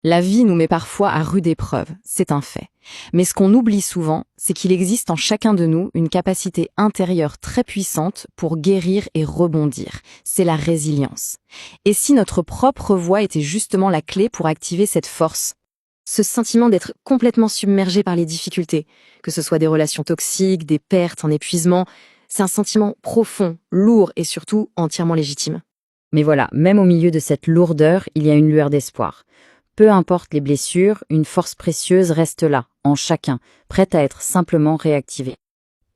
La vie nous met parfois à rude épreuve, c'est un fait. Mais ce qu'on oublie souvent, c'est qu'il existe en chacun de nous une capacité intérieure très puissante pour guérir et rebondir. C'est la résilience. Et si notre propre voix était justement la clé pour activer cette force? Ce sentiment d'être complètement submergé par les difficultés, que ce soit des relations toxiques, des pertes, un épuisement, c'est un sentiment profond, lourd et surtout entièrement légitime. Mais voilà, même au milieu de cette lourdeur, il y a une lueur d'espoir. Peu importe les blessures, une force précieuse reste là, en chacun, prête à être simplement réactivée.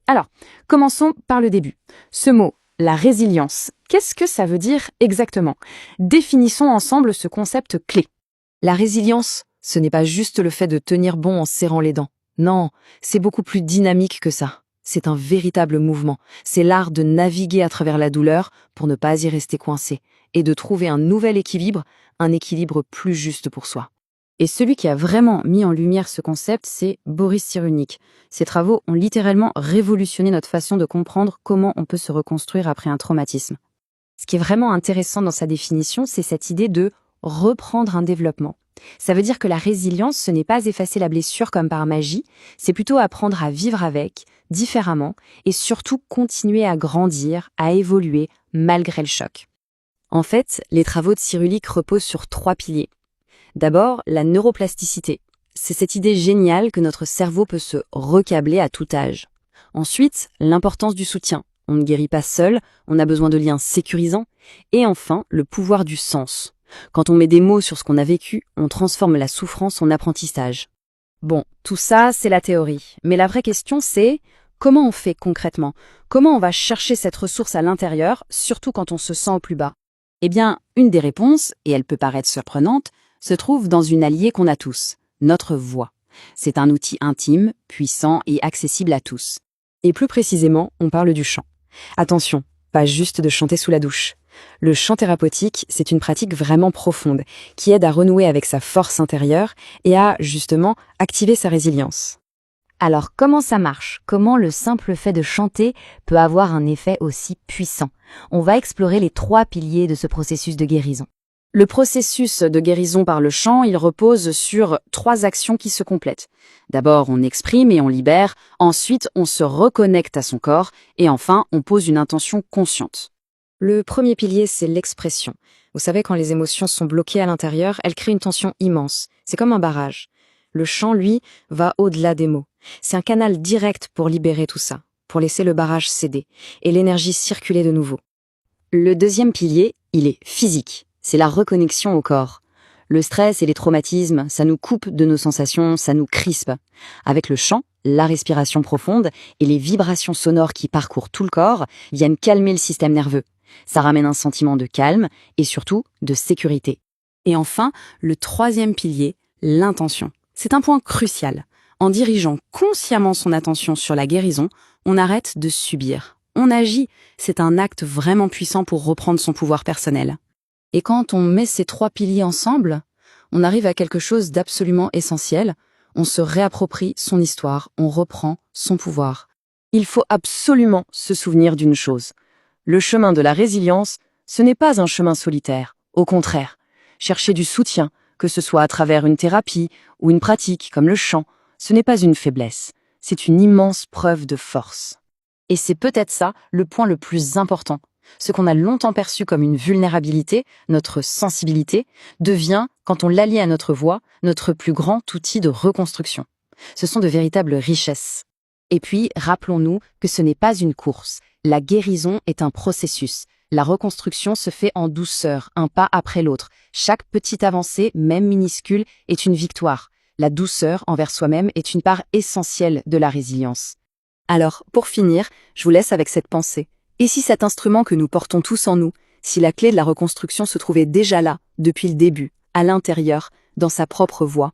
Alors, commençons par le début. Ce mot, la résilience, qu'est-ce que ça veut dire exactement? Définissons ensemble ce concept clé. La résilience, ce n'est pas juste le fait de tenir bon en serrant les dents. Non, c'est beaucoup plus dynamique que ça. C'est un véritable mouvement. C'est l'art de naviguer à travers la douleur pour ne pas y rester coincé et de trouver un nouvel équilibre, un équilibre plus juste pour soi. Et celui qui a vraiment mis en lumière ce concept, c'est Boris Cyrulnik. Ses travaux ont littéralement révolutionné notre façon de comprendre comment on peut se reconstruire après un traumatisme. Ce qui est vraiment intéressant dans sa définition, c'est cette idée de reprendre un développement. Ça veut dire que la résilience, ce n'est pas effacer la blessure comme par magie, c'est plutôt apprendre à vivre avec, différemment, et surtout continuer à grandir, à évoluer, malgré le choc. En fait, les travaux de Cyrulnik reposent sur 3 piliers. D'abord, la neuroplasticité. C'est cette idée géniale que notre cerveau peut se recabler à tout âge. Ensuite, l'importance du soutien. On ne guérit pas seul, on a besoin de liens sécurisants. Et enfin, le pouvoir du sens. Quand on met des mots sur ce qu'on a vécu, on transforme la souffrance en apprentissage. Bon, tout ça, c'est la théorie. Mais la vraie question, c'est comment on fait concrètement? Comment on va chercher cette ressource à l'intérieur, surtout quand on se sent au plus bas? Eh bien, une des réponses, et elle peut paraître surprenante, se trouve dans une alliée qu'on a tous, notre voix. C'est un outil intime, puissant et accessible à tous. Et plus précisément, on parle du chant. Attention, pas juste de chanter sous la douche. Le chant thérapeutique, c'est une pratique vraiment profonde, qui aide à renouer avec sa force intérieure et à, justement, activer sa résilience. Alors, comment ça marche? Comment le simple fait de chanter peut avoir un effet aussi puissant? On va explorer les 3 piliers de ce processus de guérison. Le processus de guérison par le chant, il repose sur 3 actions qui se complètent. D'abord, on exprime et on libère, ensuite, on se reconnecte à son corps, et enfin, on pose une intention consciente. Le premier pilier, c'est l'expression. Vous savez, quand les émotions sont bloquées à l'intérieur, elles créent une tension immense. C'est comme un barrage. Le chant, lui, va au-delà des mots. C'est un canal direct pour libérer tout ça, pour laisser le barrage céder, et l'énergie circuler de nouveau. Le deuxième pilier, il est physique. C'est la reconnexion au corps. Le stress et les traumatismes, ça nous coupe de nos sensations, ça nous crispe. Avec le chant, la respiration profonde et les vibrations sonores qui parcourent tout le corps viennent calmer le système nerveux. Ça ramène un sentiment de calme et surtout de sécurité. Et enfin, le troisième pilier, l'intention. C'est un point crucial. En dirigeant consciemment son attention sur la guérison, on arrête de subir. On agit. C'est un acte vraiment puissant pour reprendre son pouvoir personnel. Et quand on met ces 3 piliers ensemble, on arrive à quelque chose d'absolument essentiel. On se réapproprie son histoire, on reprend son pouvoir. Il faut absolument se souvenir d'une chose. Le chemin de la résilience, ce n'est pas un chemin solitaire. Au contraire, chercher du soutien, que ce soit à travers une thérapie ou une pratique comme le chant, ce n'est pas une faiblesse, c'est une immense preuve de force. Et c'est peut-être ça le point le plus important. Ce qu'on a longtemps perçu comme une vulnérabilité, notre sensibilité, devient, quand on l'allie à notre voix, notre plus grand outil de reconstruction. Ce sont de véritables richesses. Et puis, rappelons-nous que ce n'est pas une course. La guérison est un processus. La reconstruction se fait en douceur, un pas après l'autre. Chaque petite avancée, même minuscule, est une victoire. La douceur envers soi-même est une part essentielle de la résilience. Alors, pour finir, je vous laisse avec cette pensée. Et si cet instrument que nous portons tous en nous, si la clé de la reconstruction se trouvait déjà là, depuis le début, à l'intérieur, dans sa propre voix?